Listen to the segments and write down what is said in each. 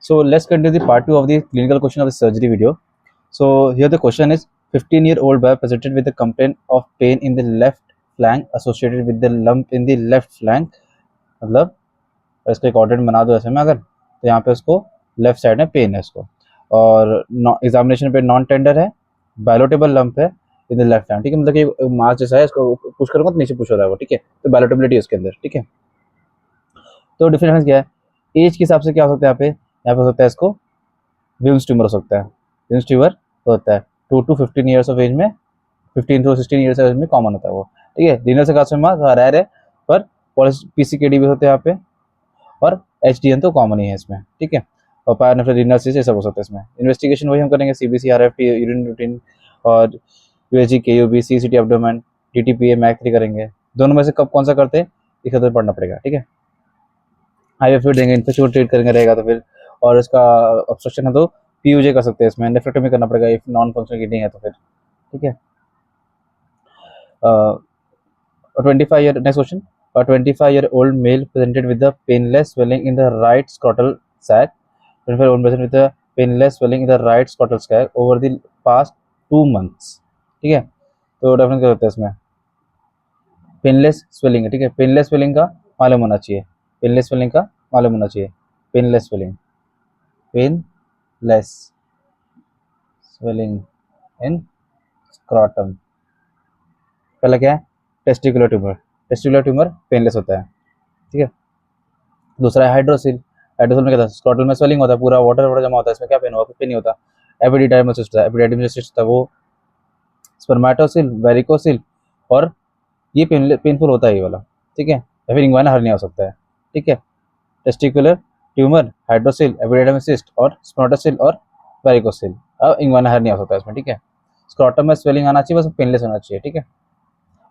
So let's continue the part 2 of the clinical question of the surgery video. So here the question is 15-year-old boy presented with a complaint of pain in the left flank associated with the lump in the left flank. मतलब इसको एक ordinate बना दो ऐसे में अगर, तो यहाँ पे उसको लेफ्ट साइड में पेन है इसको, और एग्जामिनेशन पे नॉन टेंडर है, बायोलोटेबल लंप है इन द लेफ्ट हैंड, ठीक है, मतलब कि मास जैसा है, इसको पुश करूंगा तो नीचे पुश हो रहा है वो, ठीक है, तो बायोलोटेबिलिटी है उसके अंदर, ठीक है। तो डिफरेंस क्या है, एज के हिसाब से क्या हो सकता है, यहाँ पे हो सकता है इसको विल्स ट्यूमर हो सकता है, विल्स ट्यूमर होता है 2 to 15 ईयर्स ऑफ एज में, 15 to 16 ईयर्स ऑफ एज में कॉमन होता है वो, ठीक है। रीनल से कार्सिनोमा रेयर है, पर पीसीकेडी भी होते हैं यहाँ पे, और एचडीएन तो कॉमन ही है इसमें, ठीक है। और पायरनेफ्रिक रीनल डिसीज सब हो सकता है इसमें। इन्वेस्टिगेशन वही हम करेंगे, सीबीसी, आरएफटी, यूरिन रूटीन, और यूएसजी, केयूबी, सीसीटी एब्डोमेन, टीटीपीए, मैक3 करेंगे। दोनों में से कब कौन सा करते हैं इसे तो पढ़ना पड़ेगा, ठीक है। आईवी फ्लूइड देंगे, इन्फेक्शन को ट्रीट करेंगे रहेगा तो फिर, और इसका ऑब्स्ट्रक्शन है तो पीयूजे कर सकते हैं इसमें, नेफ्रेक्टोमी करना पड़ेगा इफ नॉन फंक्शनल किडनी है तो फिर, ठीक है। 25 year, next question, a 25-year-old male presented with the painless swelling in the right scrotal sac, 25-year-old presented with the painless swelling in the right scrotal sac over the past 2 months, ठीक है। तो definite क्या होता है इसमें, painless swelling है, ठीक है, पेनलेस स्वेलिंग का मालूम होना चाहिए, पेनलेस स्वेलिंग का मालूम होना चाहिए, painless swelling, painless swelling in scrotum. पहला क्या है, testicular tumour, testicular tumour painless होता है, ठीक है। दूसरा है हाइड्रोसिल, हाइड्रोसिल में क्या था, स्क्रॉटल में स्वेलिंग होता है, पूरा वाटर वाटर जमा होता है, इसमें क्या पेन होगा, पेन नहीं होता। एपिडिडाइमोसिस होता है, एपिडिडाइमोसिस होता है वो, स्पर्मेटोसिल, वेरिकोसिल, और ये पेनफुल होता है ये वाला, ठीक है, या फिर इंग्वाना हर्निया हो सकता है, ठीक है। टेस्टिकुलर ट्यूमर, हाइड्रोसिल, एपिडिडाइमोसिस और स्पर्मेटोसिल और वेरिकोसिल, अब इंग्वाना हर्निया हो सकता है इसमें, ठीक है। स्क्रॉटम में स्वेलिंग आना चाहिए, बस पेनलेस होना चाहिए, ठीक है।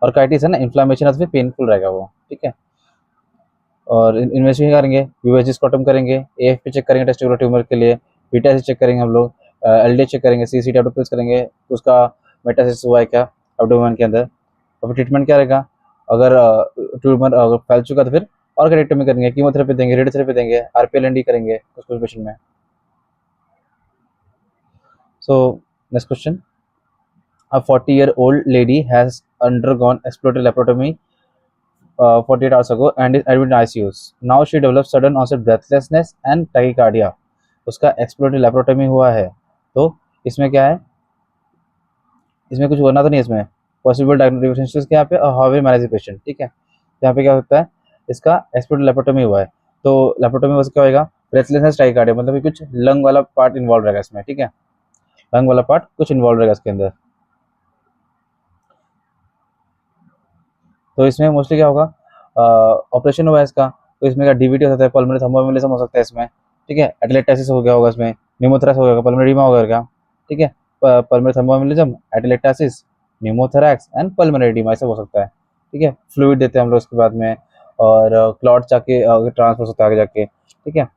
और काइटिस है ना, इन्फ्लामेशन है तो फिर पेनफुल रहेगा वो, ठीक है। और इन्वेस्टिगेशन करेंगे, यूएसजी स्क्रॉटम करेंगे, एएफपी चेक करेंगे टेस्टिकुलर ट्यूमर के लिए, बीटा चेक करेंगे हम लोग, एलडीएच चेक करेंगे, सीसीटी एब्डोमेन करेंगे, उसका मेटासिस हुआ है क्या एब्डोमेन के अंदर, और फिर ट्रीटमेंट क्या रहेगा, अगर ट्यूमर अगर फैल चुका तो फिर ऑर्गेनेक्टोमी करेंगे, कीमोथेरेपी देंगे, रेडियोथेरेपी देंगे, आरपीएलएनडी करेंगे कुछ कुछ पेशेंट में। सो next question, a 40-year-old lady has undergone exploratory laparotomy 48 hours ago and is admitted in ICU. Now she develops sudden onset breathlessness and tachycardia. उसका एक्सप्लोरेटरी लेप्रोटोमी हुआ है, तो इसमें क्या है, इसमें कुछ होना तो नहीं, इसमें पॉसिबल डायग्नोस्टिक क्या पे, how will manage the patient, ठीक है। यहाँ पे क्या होता है, इसका एक्सप्लोरेटरी लेप्रोटोमी हुआ है, तो लेप्रोटोमी में क्या होगा, ब्रेथलेसनेस टाइकार्डिया, मतलब कि कुछ लंग वाला पार्ट इन्वॉल्व रहेगा इसमें, ठीक है, लंग वाला पार्ट कुछ इन्वॉल्व रहेगा इसके अंदर। तो इसमें मोस्टली क्या होगा, ऑपरेशन हुआ है इसका, तो इसमें क्या डीवीटी हो सकता है, पल्मोनरी थ्रोम्बोएम्बोलिज्म हो सकता है इसमें, ठीक है, एटेलेक्टासिस हो गया होगा इसमें, न्यूमोथोरैक्स हो गया, पल्मोनरी एडिमा हो गया, ठीक है, pulmonary thromboembolism, atelectasis, pneumothorax and pulmonary oedema ऐसा हो सकता है, ठीक है। फ्लूइड देते हैं हम लोग इसके बाद में, और क्लॉट जाके ट्रांसफर होता है आगे जाके, ठीक है,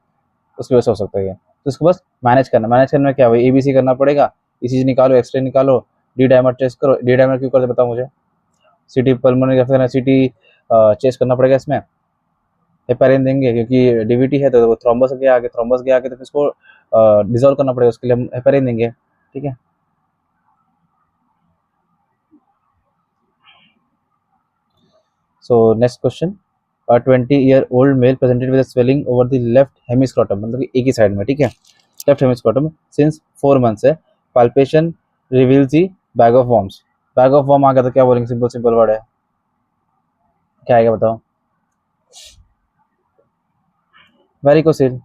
उसकी वजह से हो सकता है ये। तो इसको बस मैनेज करना में क्या है, एबीसी करना पड़ेगा, ईसीजी निकालो, एक्सरे निकालो, डी डायमर टेस्ट करो, डी डायमर क्यों करते बताओ मुझे, सिटी पल्मोनरी या फिर सिटी चेस्ट करना पड़ेगा इसमें, हेपारिन देंगे क्योंकि डीवीटी है तो वो थ्रोम्बस के आगे तो फिर इसको डिजोल्व करना पड़ेगा, उसके लिए हम हेपारिन देंगे, ठीक है। So next question, 20-year-old male presented with swelling over the left hemiscrotum, मतलब कि एक ही साइड में, ठीक है, लेफ्ट हेमिस्क्रोटम सिंस 4 मंथ्स है, palpation reveals the bag of worms, bag of worm आ गया तो क्या बोलेंगे, सिंपल सिंपल वर्ड है, क्या आएगा बताओ, वेरिकोसिल,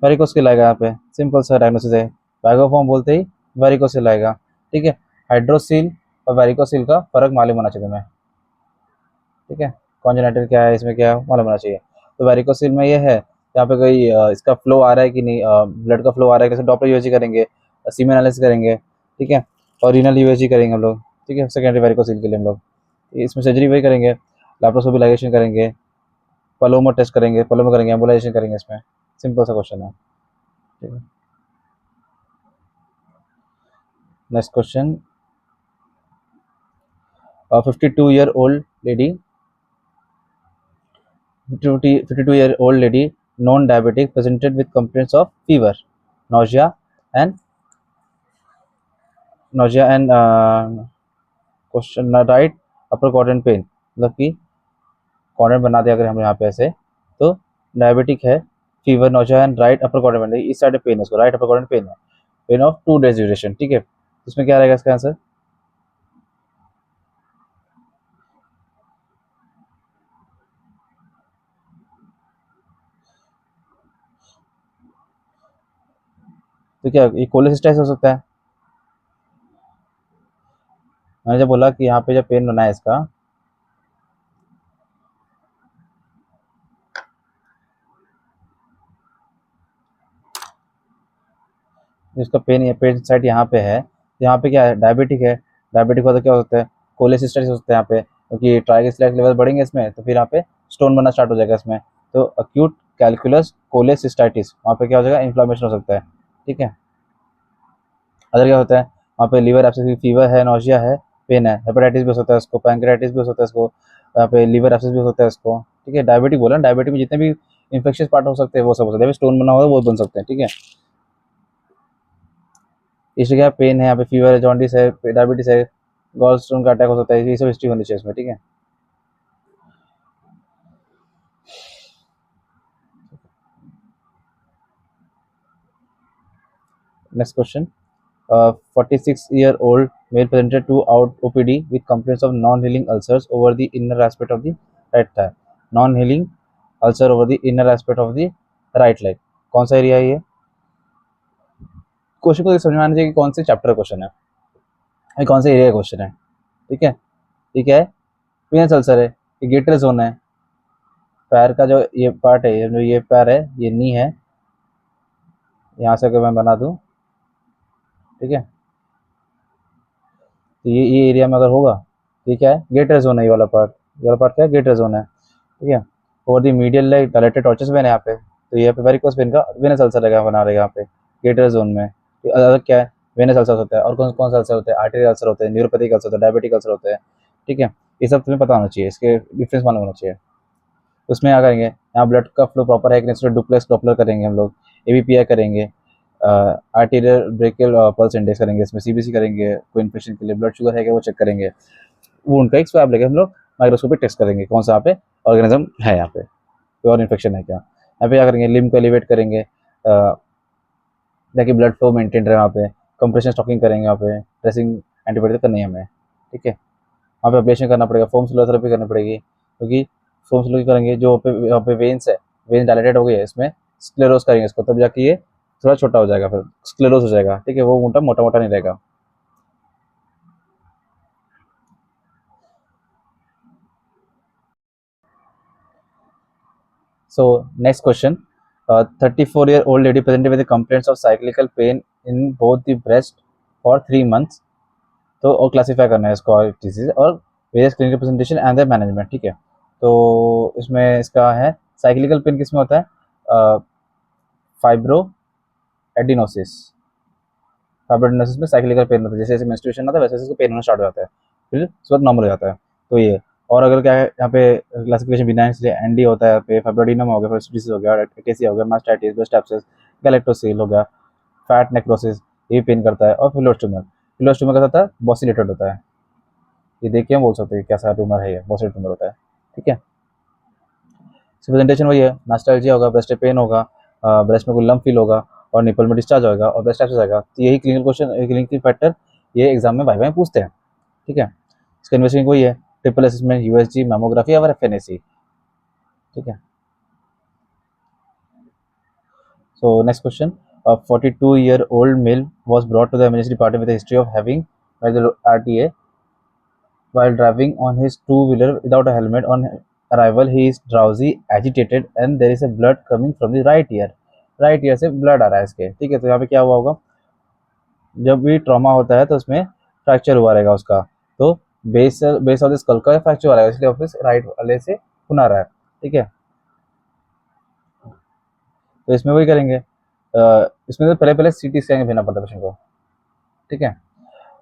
वेरिकोसिल आएगा यहाँ पे, सिंपल सा डायग्नोसिस है, बैगोफॉर्म बोलते ही वेरिकोसिल आएगा, ठीक है। हाइड्रोसिल और वेरिकोसिल का फर्क मालूम होना चाहिए तुम्हें, ठीक है, कॉन्जेनाइटल क्या है, इसमें क्या है मालूम होना चाहिए। तो वेरिकोसिल में ये है, यहाँ पे कोई इसका फ्लो आ रहा है कि नहीं, ब्लड का फ्लो आ रहा है कैसे, डॉपलर यूएसजी करेंगे, सीमेन एनालिसिस करेंगे, ठीक है, और रीनल यूएसजी करेंगे हम लोग, ठीक है, सेकेंडरी वेरिकोसिल के लिए हम लोग इसमें सर्जरी वही करेंगे, लैप्रोस्कोपी लाइगेशन करेंगे, पलोमो टेस्ट करेंगे, पलोमो करेंगे, एम्बोलाइजेशन करेंगे इसमें, सिंपल सा क्वेश्चन है, ठीक है। Next question, 52-year-old lady, 52-year-old lady, non-diabetic, presented with complaints of fever, nausea, and question right upper quadrant pen, मतलब कि क्वाड्रेंट बना दिया अगर हम यहाँ पे ऐसे, तो डायबिटिक है, fever, nausea and right upper quadrant pain, इस साइड पेन है, इसको राइट अपर क्वाड्रेंट पेन है, पेन ऑफ 2 days ड्यूरेशन, ठीक है। इसमें क्या रहेगा इसका आंसर? तो क्या ये कोलेसिस्टाइटिस हो सकता है? मैंने जब बोला कि यहाँ पे जब पेन बना है इसका, जिसका पेन या पेन साइड यहाँ पे है, यहाँ पे क्या है, डायबिटिक है, डायबिटिक होता क्या हो सकता है, कोलेसिस्टाइटिस हो सकता है यहाँ पे, क्योंकि ट्राइग्लिसराइड लेवल बढ़ेंगे इसमें, तो फिर यहाँ पे स्टोन बनना स्टार्ट हो जाएगा इसमें, तो अक्यूट कैलकुलस कोलेसिस्टाइटिस, वहाँ पे क्या हो जाएगा, इन्फ्लामेशन हो सकता है, ठीक है। अदर क्या होता है, वहाँ पे लीवर एब्सेस, फीवर है, नोजिया है, पेन है, हेपेटाइटिस भी हो सकता है इसको, पैंक्रियाटिस भी हो सकता है इसको, यहाँ पे लीवर एब्सेस भी हो सकता है इसको, ठीक है। डायबिटिक बोला, डायबिटिक में जितने भी इन्फेक्शियस पार्ट हो सकते हैं वो सब हो सकते हैं, स्टोन बना हुआ है वो बन सकते हैं, ठीक है। इसलिए क्या, पेन है, यहाँ पे फीवर है, जॉन्डिस है, डायबिटीज है, गॉल स्टोन का अटैक हो सकता है, ये सब हिस्ट्री होनी चाहिए इसमें, ठीक है। Next question, 46-year-old male presented to out OPD with complaints of non-healing ulcers over the inner aspect of the right thigh, non-healing ulcer over the inner aspect of the right leg, कौन सा area है ये? Question को समझ में आना चाहिए कि कौन से चैप्टर क्वेश्चन है, ये कौन से एरिया क्वेश्चन है, ठीक है। ठीक है, पीनस अल्सर है, ये गेटर जोन है, पैर का जो ये पार्ट है, ये जो ये पैर है, ये नी है, यहाँ से अगर मैं बना दूँ, ठीक है, तो ये एरिया में अगर होगा, ठीक है, गेटर जोन है, ये वाला पार्ट क्या है, गेटर जोन है, ठीक है। Over the medial leg dilated tortuous vein है यहाँ पे, तो यहाँ पे वेरिकोस वेन का वेनस अल्सर रहेगा, बना रहेगा यहाँ पे गेटर जोन में। तो अलग क्या है, वेनस अल्सर होता है, और कौन कौन सा अल्सर होता है, आर्टेरियल अल्सर होते हैं, न्यूरोपैथिक अल्सर होता है, डायबिटिक अल्सर होता है, ठीक है। ये सब तुम्हें पता होना चाहिए, इसके डिफरेंस मालूम होना चाहिए। उसमें क्या करेंगे, यहाँ ब्लड का फ्लो प्रॉपर है कि नहीं, डुप्लेक्स डॉपलर करेंगे हम लोग, एबीपीआई करेंगे, आर्टीरियल ब्रेकियल पल्स इंडेक्स करेंगे, इसमें सीबीसी करेंगे, कोई इन्फेक्शन के लिए ब्लड शुगर है क्या वो चेक करेंगे, वो उनका एक स्वैब लेके हम लोग माइक्रोस्कोपिक टेस्ट करेंगे कौन सा यहाँ पे ऑर्गेनिज्म है, यहाँ पे कोई और इन्फेक्शन है क्या। यहाँ पे क्या करेंगे, लिम्ब को एलिवेट करेंगे, ताकि ब्लड फ्लो मेंटेन रहे, वहाँ पे कंप्रेशन स्टॉकिंग करेंगे, वहाँ पे ड्रेसिंग एंटीबायोटिक करनी है हमें, ठीक है। वहाँ पे एब्लेशन करना पड़ेगा, फोम स्लो थेरेपी करनी पड़ेगी, क्योंकि फोम स्लो करेंगे जो वहाँ पे वेन्स है, वेन्स डायलेटेड हो गई है, इसमें स्क्लेरोस करेंगे इसको, तब जाके ये थोड़ा छोटा हो जाएगा, फिर स्क्लेरोस हो जाएगा, ठीक है, वो मोटा मोटा मोटा नहीं रहेगा। So next question, 34-year-old lady presented with the complaints of cyclical pain in both the breast for 3 months, तो और क्लासीफाई करना है इसको और डिजीज और various clinical presentation and the management, ठीक है। तो इसमें इसका है, साइक्लिकल पेन किसमें होता है, फाइब्रो एडिनोसिस, फाइब्रोएडिनोसिस में साइक्लिकल पेन होता है, जैसे जैसे मेंस्ट्रुएशन आता है वैसे वैसे पेन होना स्टार्ट हो जाता है, फिर उसके बाद नॉर्मल हो जाता है, तो ये। और अगर क्या है यहाँ पे क्लासिफिकेशन बिना इसलिए एनडी होता है, यहाँ पे फाइब्रोएडिनम हो गया, फाइब्रोसिस हो गया, एकेसिया हो गया, मास्टाइटिस, ब्रेस्ट एब्सेस, गैलेक्टोसील हो गया, फैट नेक्रोसिस, ये पेन करता है, और फिलोस्टोमर, फिलोस्टोमर का होता है बॉसिलेटेड होता है, ये देख के हम बोल सकते हैं कैसा ट्यूमर है, ये बॉसिलेटेड ट्यूमर होता है, ठीक है। प्रेजेंटेशन वही है, नास्टैल्जिया होगा, ब्रेस्ट पेन होगा, ब्रेस्ट में कोई लंप फील होगा, और निपल में डिस्चार्ज होगा, और ब्रेस्ट एब्सेस आएगा, तो यही क्लिनिकल क्वेश्चन, क्लिनिकल फैक्टर ये एग्जाम में भाई पूछते हैं, ठीक है। इसका इन्वेस्टिगेशन वही है, ट्रिपल असेसमेंट, यूएसजी, मैमोग्राफी और एफएनएसी, ठीक है। So next question, a 42-year-old male was brought to the emergency department with a history of having by the RTA while driving on his two-wheeler without a helmet. On arrival, he is drowsy, agitated, and there is a blood coming from the right ear. Right year से blood आ रहा है इसके, ठीक है। तो यहाँ पे क्या हुआ होगा, जब भी ट्रॉमा होता है तो उसमें फ्रैक्चर हुआ रहेगा उसका, तो base base of the skull का फ्रैक्चर हो रहा है, इसलिए ऑफिस राइट वाले से खून आ रहा है, ठीक है। तो इसमें वही करेंगे, इसमें तो पहले पहले सीटी स्कैन भेजना पड़ता है पेशेंट को, ठीक है।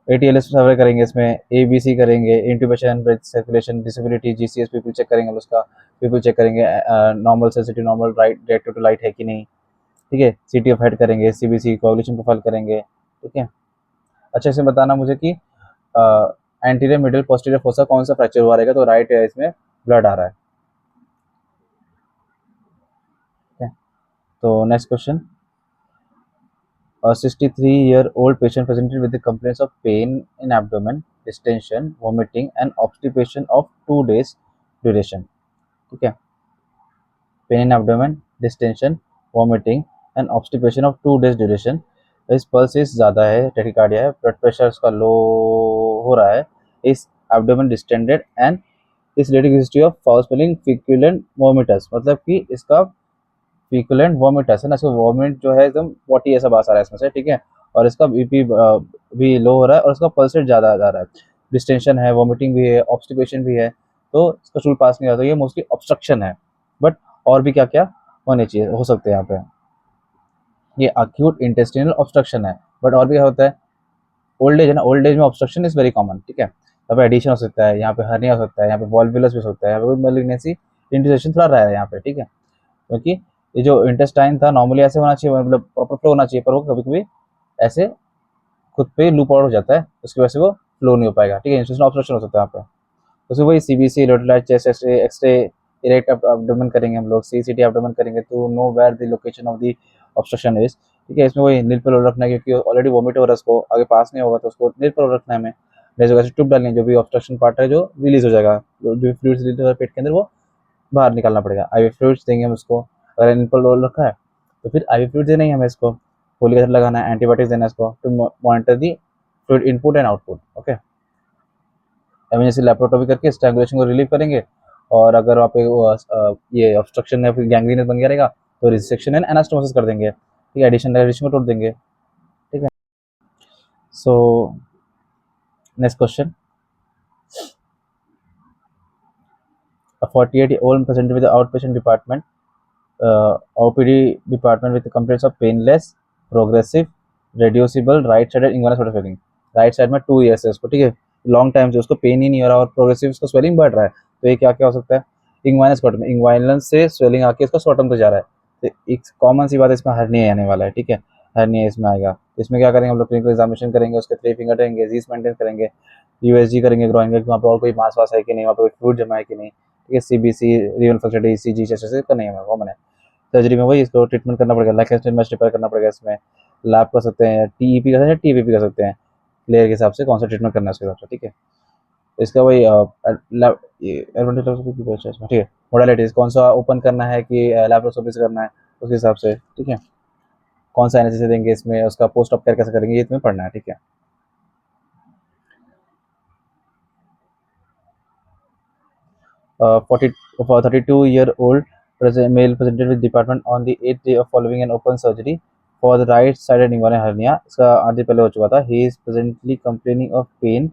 ATLS सर्वे करेंगे, इसमें ABC करेंगे, intubation, breath circulation, disability, GCS pupil check करेंगे, उसका पीपल चेक करेंगे, normal sensitive normal right directed to light है कि नहीं, ठीक है। CT ऑफ हेड करेंगे, CBC कोएगुलेशन प्रोफाइल करेंगे, ठीक है। अच्छा, इसमें बताना मुझे कि एंटीरियर मिडिल पोस्टीरियर फोसा कौन सा फ्रैक्चर हुआ रहेगा, तो राइट है, इसमें ब्लड आ रहा है, ठीक है। तो next question, a 63-year-old patient presented with the complaints of pain in abdomen, distension, vomiting, and obstipation of 2 days duration. ठीक है, pain in abdomen, distension, vomiting and obstipation of 2 days duration. His pulse is ज़्यादा है, tachycardia है, blood pressure इसका लो हो रहा है, his abdomen distended and is leading history of foul smelling feculent vomitus, मतलब कि इसका फीकुलेंट वोमिटस है ना, इसको वोमिट जो है एकदम पॉटी ऐसा बास आ रहा है इसमें से, ठीक है। और इसका बीपी भी लो हो रहा है और इसका पल्स रेट ज़्यादा जा रहा है, डिस्टेंशन है, वोमिटिंग भी है, ऑब्स्टिपेशन भी है, तो इसका स्टूल पास नहीं आता, ये मोस्टली ऑब्स्ट्रक्शन है। बट और भी क्या क्या होने चाहिए, हो सकते हैं यहाँ पे, ये अक्यूट इंटेस्टिनल ऑब्स्ट्रक्शन है। बट और भी क्या होता है, ओल्ड एज है ना, ओल्ड एज में ऑब्स्ट्रक्शन इज वेरी कॉमन, ठीक है। यहाँ पे एडिशन हो सकता है, यहाँ पे हर्निया हो सकता है, यहाँ पे वॉल्वुलस भी हो सकता है, यहाँ पे मैलिग्नेंसी इंडिकेशन थोड़ा रहा है यहाँ पे, ठीक है। क्योंकि ये जो इंटेस्टाइन था नॉर्मली ऐसे होना चाहिए, मतलब प्रॉपर फ्लो होना चाहिए, पर वो कभी कभी ऐसे खुद पे लूप आउट हो जाता है, उसकी वजह से वो फ्लो नहीं हो पाएगा, ठीक है। इंस्टिट्यूशनल ऑब्स्ट्रक्शन हो सकता है यहाँ पे, तो उसमें वही CBC, लोटलाइट चेस्ट एक्सरे, इरेक्ट एब्डोमेन करेंगे हम लोग, CCT एब्डोमेन करेंगे to know where the location of the obstruction is, ठीक है। इसमें वही नील पे लोड रखना है, क्योंकि ऑलरेडी वॉमिट हो रहा है, उसको आगे पास नहीं होगा, तो उसको नील पे लोड रखना है हमें। जैसे ट्यूब डालनी है, जो भी ऑब्स्ट्रक्शन पार्ट है जो रिलीज हो जाएगा, जो फ्लूइड रिलीज हो रहा है पेट के अंदर, वो बाहर निकालना पड़ेगा। IV फ्लूइड्स देंगे हम उसको, अगर नील पे लोड रखा है तो फिर IV फ्लूइड देना ही हमें इसको, फोलिक एसिड लगाना है, एंटीबायोटिक्स देना है इसको to monitor the fluid input and output, okay. Emergency laparotomy करके स्ट्रैंगुलेशन को रिलीव करेंगे, और अगर वहाँ पे ये ऑब्स्ट्रक्शन या फिर गैंग्रीनस बन गया रहेगा तो रिसेक्शन एंड एनास्टोमोसिस कर देंगे, ठीक है, एडिशन को तोड़ देंगे, ठीक है। So next question, a 48-year-old patient with the outpatient department, OPD department with complaints of painless, progressive, reducible right-sided inguinal swelling, right side में 2 years है उसको, ठीक है, लॉन्ग टाइम से उसको पेन ही नहीं हो रहा और प्रोग्रेसिव उसको स्वेलिंग बढ़ रहा है, तो ये क्या क्या हो सकता है, इंग्वाइनस स्क्वाटम, इंग्वाइनल से स्वेलिंग आके इसका स्क्वाटम तो जा रहा है, तो एक कॉमन सी बात है, इसमें हर्निया आने वाला है, ठीक है, हर्निया इसमें आएगा। इसमें क्या करेंगे हम लोग, क्लिनिकल एग्जामिनेशन करेंगे, उसके 3 फिंगर रहेंगे, जीस मेंटेन करेंगे, USG करेंगे ग्रोइंग का, वहाँ पे और कोई मास वास है कि नहीं, वहाँ पे कोई फ्लूइड जमा है कि नहीं, ठीक है। CBC, रीनल फंक्शन, ECG जैसे करने है कॉमन है। सर्जरी में वही इसको ट्रीटमेंट करना पड़ेगा, लाइक मैच रिपेयर करना पड़ेगा, इसमें लैब कर सकते हैं, TEP कर सकते हैं, TPP कर सकते हैं, लेयर के हिसाब से कौन सा ट्रीटमेंट करना है उसके हिसाब से, ठीक है। इसका वही एडवांटेज इसमें, ठीक है। मोडालिटीज कौन सा ओपन करना है कि लैप्रोस्कोपी से करना है, उसके हिसाब से, ठीक है। कौन सा एनेस्थीसिया देंगे इसमें, उसका पोस्ट ऑप केयर कैसे करेंगे, ये तुम्हें पढ़ना है, ठीक है। 32-year-old male presented with department on the 8th day of following an open surgery for the right-sided inguinal hernia, इसका 8 दिन पहले हो चुका था। He is presently complaining of pain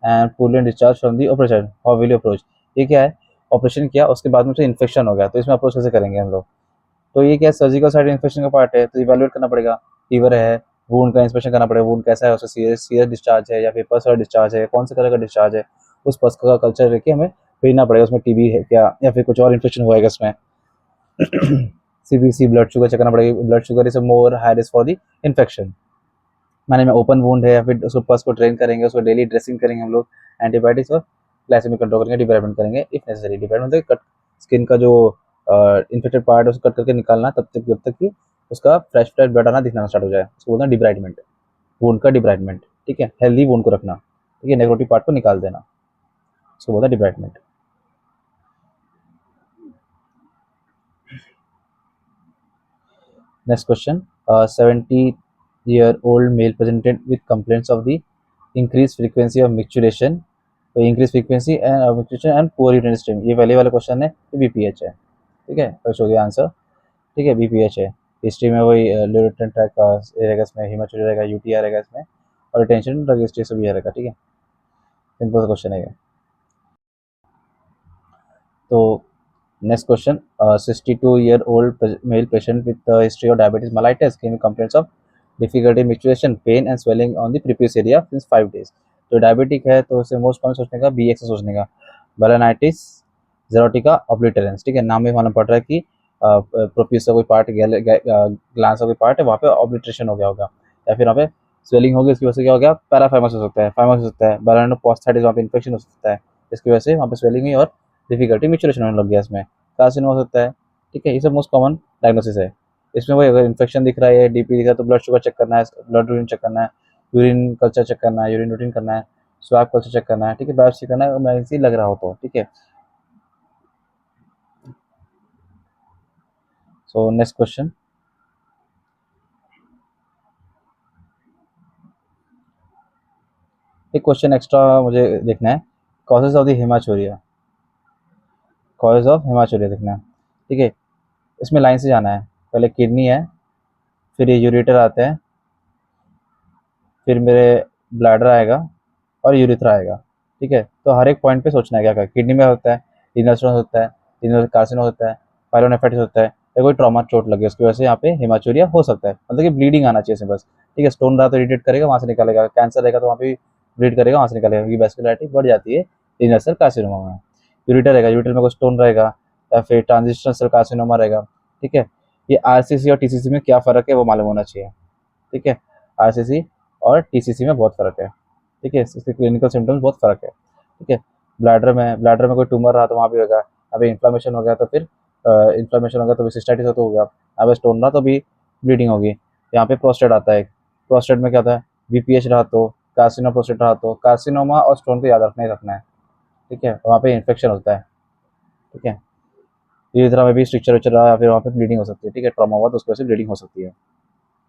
and purulent discharge from the operation. How will you approach? ये क्या है, operation किया उसके बाद में उसे इन्फेक्शन हो गया, तो इसमें अप्रोच कैसे करेंगे हम लोग, तो ये क्या सर्जिकल साइड इन्फेक्शन का पार्ट है, तो इवेलुएट करना पड़ेगा, फीवर है, वूंड का इंस्पेक्शन करना पड़ेगा, वूंड कैसा है, उससे सीरियस सीरियस डिस्चार्ज है या फिर पस डिस्चार्ज है, कौन से कलर का डिस्चार्ज है, उस पस का कल्चर लेके हमें भेजना पड़ेगा, उसमें TB है क्या या फिर कुछ और इन्फेक्शन हुआ है इसमें। CBC ब्लड शुगर चेक करना पड़ेगा, blood sugar is more high risk for the infection. माने में ओपन वुंड है या फिर उसको पस को ड्रेन करेंगे, उसको डेली ड्रेसिंग करेंगे हम लोग, एंटीबायोटिक्स और ग्लाइसेमिक कंट्रोल करेंगे, डिब्राइडमेंट करेंगे इफ नेसेसरी। डिब्राइडमेंट मतलब कट स्किन का जो इन्फेक्टेड पार्ट है उसको कट करके निकालना, तब तक जब तक कि उसका फ्रेश फ्रेश ब्लड आना दिखना स्टार्ट हो जाए, उसको बोलते हैं डिब्राइडमेंट, वुंड का डिब्राइडमेंट, ठीक है। हेल्दी वुंड को रखना, ठीक है, नेक्रोटिक पार्ट को निकाल देना, उसको बोलते हैं debridement. Next question. A 70-year-old male presented with complaints of the increased frequency of micturition, तो increased frequency and micturition and poor urinary stream, ये पहले वाला क्वेश्चन है, ये BPH है, ठीक है, फर्स्ट हो गया आंसर, ठीक है, BPH है। हिस्ट्री में वही यूरिनरी ट्रैक्ट का रहेगा, इसमें हेमाचुरी रहेगा, UTI रहेगा इसमें, और रिटेंशन ड्रग हिस्ट्री से भी रहेगा, ठीक है। सिंपल क्वेश्चन है ये। तो next question, 62-year-old male patient with history of diabetes mellitus came with complaints of difficulty micturition, pain and swelling on the previous area since 5 days। तो डायबिटिक है तो उसे मोस्ट कॉमन सोचने का BX से सोचने का। बेलानाइटिस जेरोटिका ऑब्लिटरेंस, ठीक है, नाम में मालूम पड़ रहा है कि प्रोपियस का कोई पार्ट, ग्लांस का कोई पार्ट है, वहाँ पे ऑब्लिट्रेशन हो गया होगा, या फिर वहाँ पे स्वेलिंग होगी, इसकी वजह से क्या हो गया, पैराफाइमस हो सकता है, फाइमस हो सकता है, बैरानोपोस्टाइटिस, वहाँ पे इन्फेक्शन हो सकता है, इसकी वजह से वहाँ पे स्वेलिंग हुई और डिफिकल्टी मिचुरेशन होने लग गया इसमें, कार्सिनोमा हो सकता है। ठीक है, ये सब मोस्ट कॉमन डायग्नोसिस है। इसमें वही अगर इन्फेक्शन दिख रहा है, DP दिख रहा है, तो ब्लड शुगर चेक करना है, ब्लड यूरिन चेक करना है, यूरिन कल्चर चेक करना है, यूरिन रूटीन करना है, स्वैब कल्चर चेक करना है, ठीक है, बायोप्सी करना है, मैगनेसी लग रहा हो तो, ठीक है। सो नेक्स्ट क्वेश्चन, एक क्वेश्चन एक्स्ट्रा मुझे देखना है, causes of the haematuria, causes of haematuria देखना है, ठीक है। इसमें लाइन से जाना है, पहले किडनी है, फिर ये यूरेटर आते हैं, फिर मेरे ब्लैडर आएगा और यूरिथ्रा आएगा, ठीक है। तो हर एक पॉइंट पे सोचना है क्या क्या, किडनी में होता है, रीनल स्टोन होता है, रीनल कार्सिनो होता है, पायलोनेफ्राइटिस होता है, या कोई ट्रॉमा चोट लगे उसकी वजह से यहाँ पे हेमाचूरिया हो सकता है, मतलब कि ब्लीडिंग आना चाहिए इसमें बस, ठीक है। स्टोन रहा तो इरिटेट करेगा, वहाँ से निकालेगा, कैंसर रहेगा तो वहाँ पे ब्लीड करेगा, वहाँ से निकालेगा, क्योंकि वैस्कुलरिटी बढ़ जाती है रीनल सेल कार्सिनोमा में। यूरिटर रहेगा, यूरिटर में कोई स्टोन रहेगा, या फिर ट्रांजिशनल सेल कार्सिनोमा रहेगा, ठीक है। ये RCC और TCC में क्या फ़र्क है वो मालूम होना चाहिए, ठीक है। RCC और TCC में बहुत फ़र्क है, ठीक है, इसके क्लिनिकल सिम्टम्स बहुत फ़र्क है, ठीक है। ब्लैडर में कोई ट्यूमर रहा तो वहाँ भी होगा, अभी इन्फ्लामेशन हो गया तो फिर इन्फ्लामेशन हो गया तो भी सिस्टाइटिस हो तो होगा, अब स्टोन रहा तो भी ब्लीडिंग होगी। यहाँ पे प्रोस्टेट आता है, प्रोस्टेट में क्या होता है, BPH रहा तो, कार्सिनो प्रोस्टेट रहा तो, कार्सिनोमा और स्टोन को याद रखना ही रखना है, ठीक है, वहाँ पे इन्फेक्शन होता है, ठीक है। इसी तरह में भी स्ट्रक्चर रहा या फिर वहाँ पे ब्लीडिंग हो सकती है, ठीक है, ट्रॉमा हुआ तो उसकी वजह से ब्लीडिंग हो सकती है।